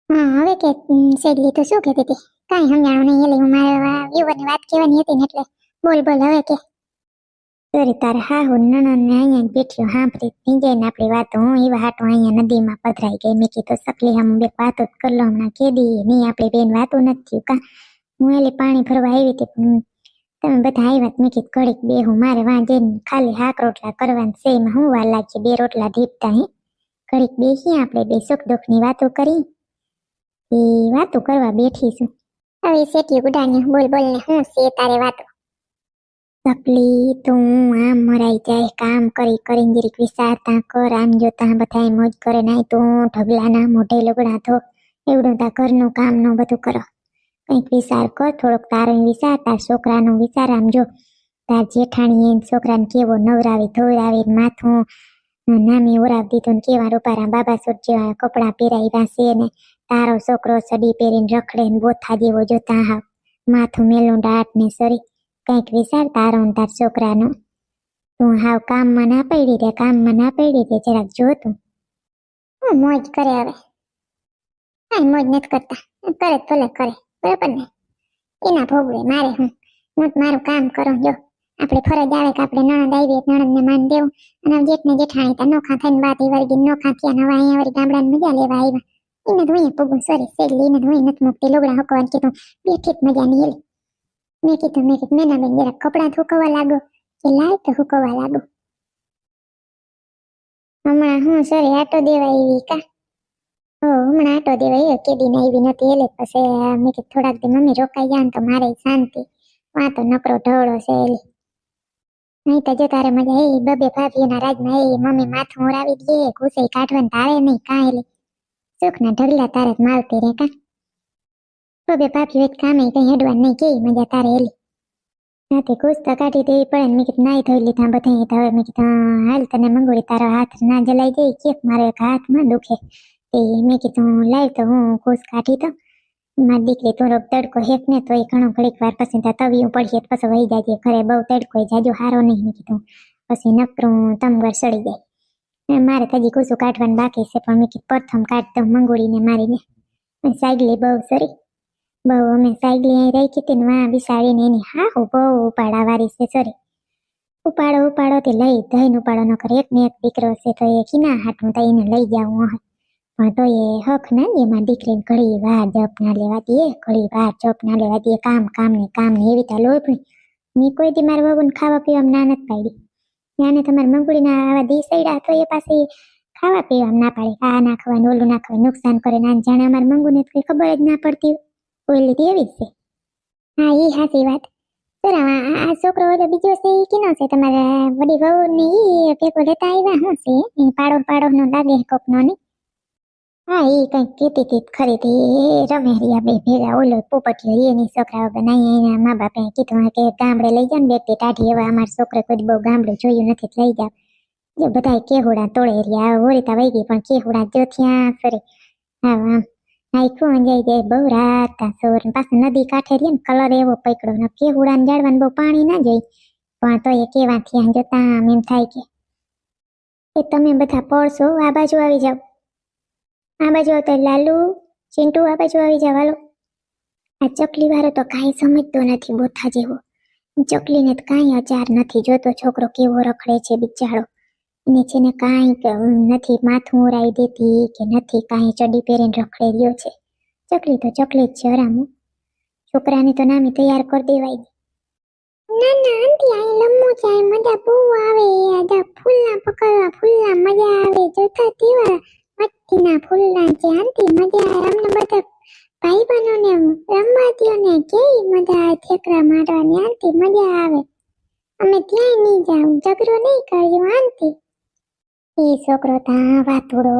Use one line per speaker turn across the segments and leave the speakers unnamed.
હા હવે કે સેજલી તો શું કહેતી હતી? કાંઈ સમજાણું નહીં. એલી હું મારા વ્યુવરની વાત કહેવાની હતી ને એટલે બોલ બોલ હવે કે. અરે તારે હા હું નણંદ ને અહીંયા બેઠ્યો સાંભળી નીજે ને આપણી વાતો હું એવા હાટો અહીંયા નદીમાં પધરાઈ ગઈ. મેં કીધું સકલી હમ બે વાતો જ કરી લો હમણાં કેદી નહીં આપણી બેન વાતો નથી થયું કા. હું એલી પાણી ભરવા આવી હતી પણ તમે બધા આવ્યા મેં કીધું ઘડીક બેહું મારે વાં જઈને ખાલી હાક રોટલા કરવાના છે એમાં હું વાર લાગશે બે રોટલા ઢીપતા હે. ઘડીક બેસીએ આપણે બે સુખ દુઃખની વાતો કરી એ વાતો કરવા બેઠી છું. હવે સેટી ગુડાની બોલ બોલ ને હું છે તારે વાતો? તકલી તું આમ મરાઈ જાય કામ કરી કરીને જરીક વિચારતા કર આમ જોતા બધા મોજ કરે નાય તું ઢગલાના મોઢે લુગડા ધો એવડું તા ઘરનું કામ નું બધું કરો. કંઈક વિચાર કર થોડોક તારો વિચાર તાર છોકરાનો વિચાર આમ જો તાર જેઠાણી એને છોકરાને કેવો નવરાવી ધોરાવી માથું નામી ઓરાવી દીધું ને કેવા રૂપારા બાબા સૂટ જેવા કપડાં પહેરાવ્યા છે ને તારો છોકરો સડી પહેરીને રખડે ને બોથા જેવો જોતા હાવ માથું મેલું દાટ ને સરી. કંઈક વિચાર તારો ને તાર છોકરાનો. તું હાવ કામમાં ના પડી રે કામમાં ના પડી રે જરાક જો તું. હું મોજ કરે હવે? કાંઈ મોજ નથી કરતા. કરે ભલે કરે બરાબર ને એના ભોગવે મારે હું મારું કામ કરો. જો આપણે ફરજ આવે કે આપણે નણંદ આવી નણંદને માન દેવું અને જેઠને જેઠાણી ત્યાં નોખા થઈને બાત વર્ગી નોખા થયા નવા અહીંયા વળી ગામડાને મજા લેવા આવ્યા એને ધોઈએ પગું સોરી સેલી એને ધોઈ નથી મૂકતી લુગડા હકવાનું કીધું બેઠી જ મજા નહીં એલી. મેં કીધું મેના બેન જરાક કપડાં હુકવવા લાગો કે લાય તો હુકવવા લાગો. હમણાં હું સોરી આટો દેવા આવી કા? હમણાં આટો દેવા આવ્યો કેદી ને આવી નથી એટલે પછી મેં કીધું થોડાક દી મમ્મી રોકાઈ જાય ને તો મારે શાંતિ વાં તો નકરો ઢવળો છે એલી. નહીં તો જો તારે મજા એ બબે ભાભીઓના રાજમાં એ મમ્મી માથું ઓરાવી દે ઘૂસે કાઢવાનું તારે નહીં કાં એલી સુખના ઢગલા તારે જ માલતી રે કા. બબે ભાભી હોય કામે કઈ હેડવાનું નહીં કેવી મજા તારે એલી. નાથી ઘૂસ તો કાઢી દેવી પડે ને મેં કીધું નાઈ ધોઈ લીધા બધા હવે મેં કીધું હાલ તને મંગોળી તારો હાથ ના જલાઈ જાય કેક મારો એક હાથમાં દુખે એ મેં કીધું લાવ તો હું ઘૂસ કાઢી તો મારી દીકરી થોડોક તડકો હેક ને તો એ ઘણો ઘડીક વાર પછી તવિયું પડીએ પછી વહી જાય ઘરે બહુ તડકો જાજો હારો નહીં મેં કીધું પછી નકરું તમગર સડી જાય મારે હજી ઘૂસું કાઢવાનું બાકી છે પણ મેં કીધું પ્રથમ કાઢતો મંગોળીને મારીને સાયગલી બહુ સરી બહુ અમે સાયકલી અહીં રહી હતી ને વાં બિસાડીને એની હા બહુ ઉપાડા વાળી છે સરી ઉપાડો તે લઈ ધઈને ઉપાડો ન કરે એક ને એક દીકરો છે તો એ કિના હાથમાં તો એને લઈ જાઉં પણ તો એ હક ના એમાં દીકરીને ઘડી વાર જપ ના લેવા દે ઘડી વાર જપ ના લેવા દે કામ ને એવી તા લોભણી મેં કોઈ દી મારા બાબુને ખાવા પીવામાં ના નથી પાડી ત્યાંને તમારે મંગુડીના આવા દી સૈડા તો એ પાછી ખાવા પીવામાં ના પાડે આ ના ખવાય ઓલું ના ખવાય નુકસાન કરે ના જાણે અમારે મંગુને કઈ ખબર જ ના પડતી ઓલી એવી છે. હા એ હાચી વાત. આ છોકરો બીજો છે એ કેનો છે તમારા વડી વહુ ને ઈ ભેગો લેતા આવ્યા હું છે એ પાડો નો લાગે કોકનો ને. હા એ કઈક કીધી હતી ખરી હતી રમે રહ્યા બે ભેગા ઓલો પોપટીઓ એની છોકરા બનાવી એના મા બાપે કીધું કે ગામડે લઈ જાવ ને બેટી ટાઢી એવા અમારા છોકરે કોઈ બહુ ગામડું જોયું નથી લઈ જાવ જો બધા કેહુડા તોડે રહ્યા હોરીતા વહી ગઈ પણ કેહુડા જો ત્યાં ફરી હા નાખ્યું અંજાઈ જાય બહુ રાત સોર પાછું નદી કાંઠે રહી ને કલર એવો પકડો ને કેહુડા જાળવાનું બહુ પાણી ના જોઈ પણ તો એ કેવા થયા જોતા એમ થાય કે તમે બધા પડશો આ બાજુ આવી જાવ આ બાજુ આવતો લાલુ ચિંટુ આ બાજુ આવી જાવ હાલો. આ ચકલી વાળો તો કાંઈ સમજતો નથી બોથા જેવો ચકલીને તો કાંઈ અચાર નથી જોતો છોકરો કેવો રખડે છે બિચારો ને છે ને કાંઈ નથી માથું ઓરાઈ દેતી કે નથી કાંઈ ચડી પહેરીને રખડે રહ્યો છે. ચકલી તો ચકલી જ છે હરામું છોકરાને તો નામી તૈયાર કરી દેવાય. ના આંટી આ લમ્મુ જાય મજા બહુ આવે આજા ફૂલના પકડવા ફૂલના મજા આવે જોતા તેવા મસ્તીના ફૂલના છે આંટી મજા આવે અમને બધા ભાઈ બહેનોને રમવા દ્યો ને કેવી મજા આવે ઠેકરા મારવાની આંટી મજા આવે અમે ક્યાંય નહીં જાવ ઝઘડો નહીં કર્યો આંટી. એ છોકરો તા વાતુડો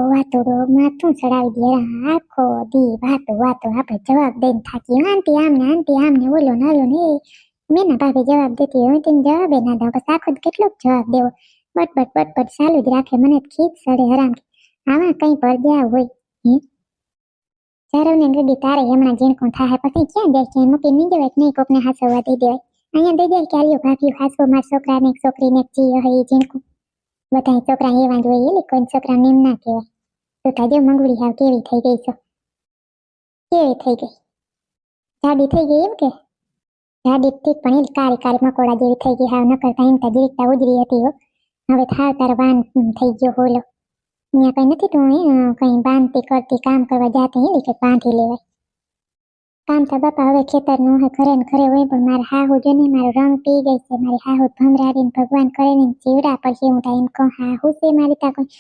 માથું ચડાવી દે આખો દી વાતો આપણે જવાબ દઈને થાકી આંટી આમને ઓલો નાલો ને મેના ભાભી જવાબ દેતી હોય તેને જવાબ ના દઉં બસ આખો કેટલોક જવાબ દેવો બટ ચાલુ જ રાખે મને ખીચ સડે હરામ આમાં કઈ પડ્યા હોય ચારવને ગડી તારે હમણાં ઝીણકું થાય પછી ક્યાં જાય ક્યાંય મૂકી નહીં દેવાય નહીં કોકને હાસવવા દઈ દેવાય અહીંયા દઈ જાય કે આલ્યો ભાભી હાસવો મારા છોકરાને એક છોકરીને એક જી હોય એ ઝીણકું બધા છોકરા એવા જ હોય એટલે કોઈ છોકરા એમ ના કહેવાય તો તાજો મંગળી હાવ કેવી થઈ ગઈ છો. કેવી થઈ ગઈ? જાડી થઈ ગઈ એમ કે? જાડી ઠીક પણ એ કાળી કાળી મકોડા જેવી થઈ ગઈ. હાવ નકર ટાઈમતા જીરીકતા ઉજરી હતી હો. હવે થાવ તારો બાન થઈ ગયો હોલો. અહીંયા કઈ નથી તું કઈ બાંધતી કરતી કામ કરવા જાતી એલી કે બાંધી લેવાય. કામ તો બાપા હવે ખેતરનું હોય ઘરે ને ઘરે હોય પણ મારા હાહુ જો નહીં મારો રંગ પી ગઈ છે. મારી હાહુ ભમરાડીને ભગવાન કરે ને જીવડા પડશે. હું તો એમ કહું હાહુ છે મારી તા કોઈ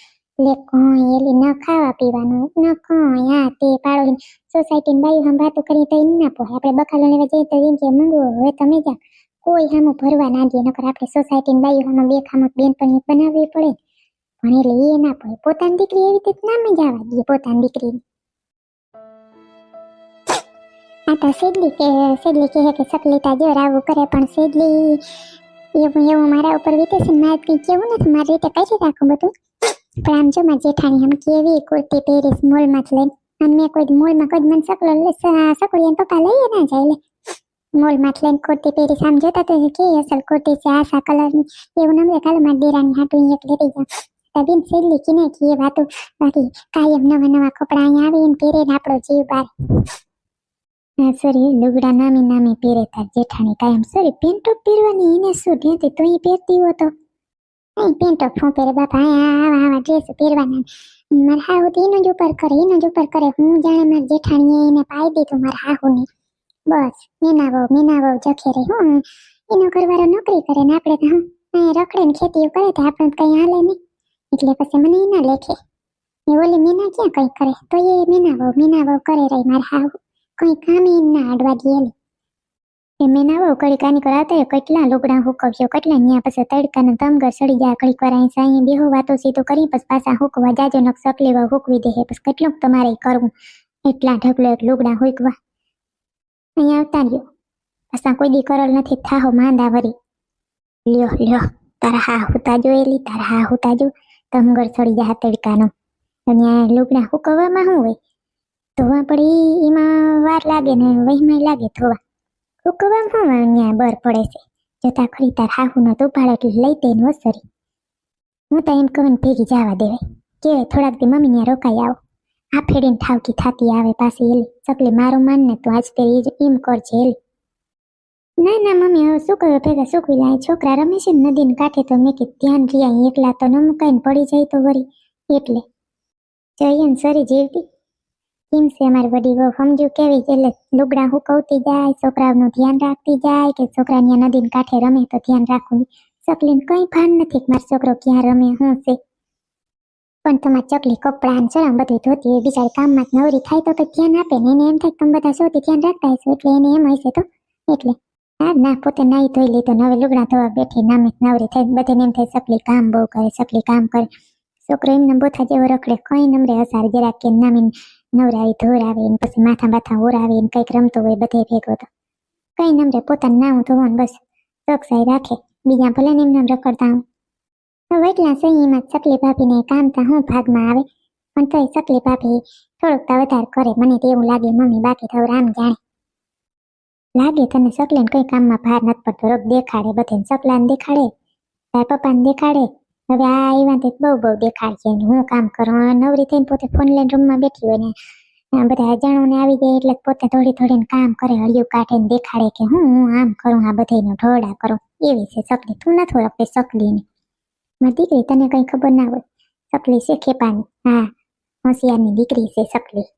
લે કોઈ એલી ન ખાવા પીવાનું ન કોઈ આ તે પાડો સોસાયટીની બાયું હમ વાતો કરી તો એમ ના પોહે. આપણે બખાલો લેવા જઈએ તો એમ કે મંગવો હવે તમે જા કોઈ હામું ભરવા ના દે. નકર આપણે સોસાયટીની બાયું હામું બે ખામક બેનપણી બનાવવી પડે પણ એટલે એ ના પડે. પોતાની દીકરી એવી રીતે ના મજા આવવા દે પોતાની દીકરીને. આ તો સેડલી કે સકલીતા જો આવું કરે પણ સેડલી એવું મારા ઉપર વીતે છે. મારે કંઈ કેવું નથી, મારી રીતે કરી રાખું બધું. પણ આમ જો મારી જેઠાણી આમ કેવી કુર્તી પહેરીશ મોલમાંથી લઈને. અને મેં કોઈ મોલમાં કોઈ મને સકડીને પપ્પા લઈએ ના જાય લે મોલમાંથી લઈને કુર્તી પહેરીશ. આમ જોતા તો કે અસલ કુર્તી છે આશા કલરની. એવું નમરે કાલે મારી દેરાની હાટું એક લેતી જાઉં. તબીન સેડલી કીને કે વાતો બાકી કાયમ નવા નવા કપડા અહીંયા આવીને પહેરીને આપણો જીવ બાર. સોરી લુગડા નામી પહેરે તાર જેઠાણી કાયમ. સોરી પેન્ટો પહેરવાની એને શું ધ્યાનથી તું પહેરતી હો તો અહીં પેન્ટો ફોં પહેરે બાપા. આવા ડ્રેસ પહેરવાના મારા હાહુ તો એનો જ ઉપર કરે. હું જાણે મારી જેઠાણીએ એને પાઈ દીધું મારા હાહુને. બસ મેનાવો જખે રહી. હું એનો ઘરવાળો નોકરી કરે ને આપણે તો અહીં રખડે ને ખેતીઓ કરે તો આપણે કઈ હાલે નહીં. એટલે પછી મને એના લેખે એ ઓલી મેના ક્યાં કઈ કરે તો એ મેનાવો કરે રહી મારા હાહુ. કઈ કામે ના આડવા દીએલી એ મેનાવો કડી કાની કરાતા કેટલા લુગડા હુકવ્યો કેટલા ન્યા પછી તડકાનો તમગર સડી જાય. કડીક વાર અહીં સાંઈ બેહો વાતો સીધું કરી પછી પાછા હુકવા જાજો નક સકલીવા હુકવી દે. પછી કેટલુંક તમારે કરવું એટલા ઢગલો એક લુગડા હુકવા. અહીંયા આવતા રહ્યો પાછા કોઈ દી કરલ નથી થાહો માંદા વરી. લ્યો તારા હા હુતા જો એલી તારા હા હુતા જો તમગર સડી જાય તડકાનો. અને લુગડા હુકવામાં શું હોય ધોવા પડી એમાં વાર લાગે ને વહીમાં લાગે ધોવા. હુકવામાં શું અહીંયા બર પડે છે. જતા ખરી તાર હાહુનો તુપાડો એટલે લઈ તે વસરી. હું તો એમ કહું ભેગી જવા દેવાય કે થોડાક દી મમ્મી ત્યાં રોકાઈ આવો. આ ફેડીને ઠાવકી થાતી આવે પાછી એલી સકલી મારું માન ને તું આજ ફેરી એમ કરજે એલી. ના મમ્મી હવે શું કહ્યું ભેગા સૂકવી લાય છોકરા રમે છે ને નદીને કાંઠે તો મેં કીધું ધ્યાન રહ્યા એકલા તો ન મુકાઈને પડી જાય તો વરી એટલે જઈએ ને સરી જેવતી કેમ છે અમારી વડી બહુ સમજ્યું કેવી એટલે લુગડા હુકવતી જાય છોકરાઓનું ધ્યાન રાખતી જાય કે છોકરા ત્યાં નદીને કાંઠે રમે તો ધ્યાન રાખવું. ચકલીને કઈ ભાન નથી કે મારો છોકરો ક્યાં રમે શું છે. પણ તમારી ચકલી કપડાં ચણા બધું ધોતી હોય બિચારી કામમાં જ નવરી થાય તો કઈ ધ્યાન આપે ને એને એમ થાય તમે બધા શોધી ધ્યાન રાખતા હશો એટલે એને એમ હશે તો એટલે ના પોતે નાઈ ધોઈ લીધો ને હવે લુગડા ધોવા બેઠી નામે નવરી થઈ. બધાને એમ થાય ચકલી કામ બહુ કરે ચકલી કામ કરે. છોકરો એમને બોથા જેવો રખડે કઈ નમરે હસાર જરાક કે નામીને નવરાવી ધોરાવે ને પછી માથા બાથા ઓરાવે ને કંઈક રમતો હોય બધે ભેગો તો કઈ નમરે પોતાનું નામ ધોવાનું બસ ચોકસાઈ રાખે. બીજા ભલે ને એમને રખડતા હું હવે એટલા સહીમાં ચકલી ભાભીને કામ તા હું ભાગમાં આવે પણ તોય ચકલી ભાભી થોડુંક તો વધારે કરે મને તો એવું લાગે મમ્મી બાકી તો રામ જાણે લાગે તને ચકલીને કઈ કામમાં ભાર નથી પડતો. રોગ દેખાડે બધે ચકલાને દેખાડે તાર પપ્પાને દેખાડે હવે આ એવા બહુ દેખાડશે હું કામ કરું નવરી થઈને પોતે ફોન લઈને રૂમમાં બેઠી હોય ને બધા અજાણોને આવી જાય એટલે પોતે થોડીને કામ કરે હળિયું કાઢે ને દેખાડે કે હું આમ કરું આ બધાનો ઢોળા કરું. એવી છે ચકલી. તું નથી ઓળખતી ચકલીને મારી દીકરી તને કઈ ખબર ના હોય ચકલી છે ખેપાની. હા હોશિયારની દીકરી છે ચકલી.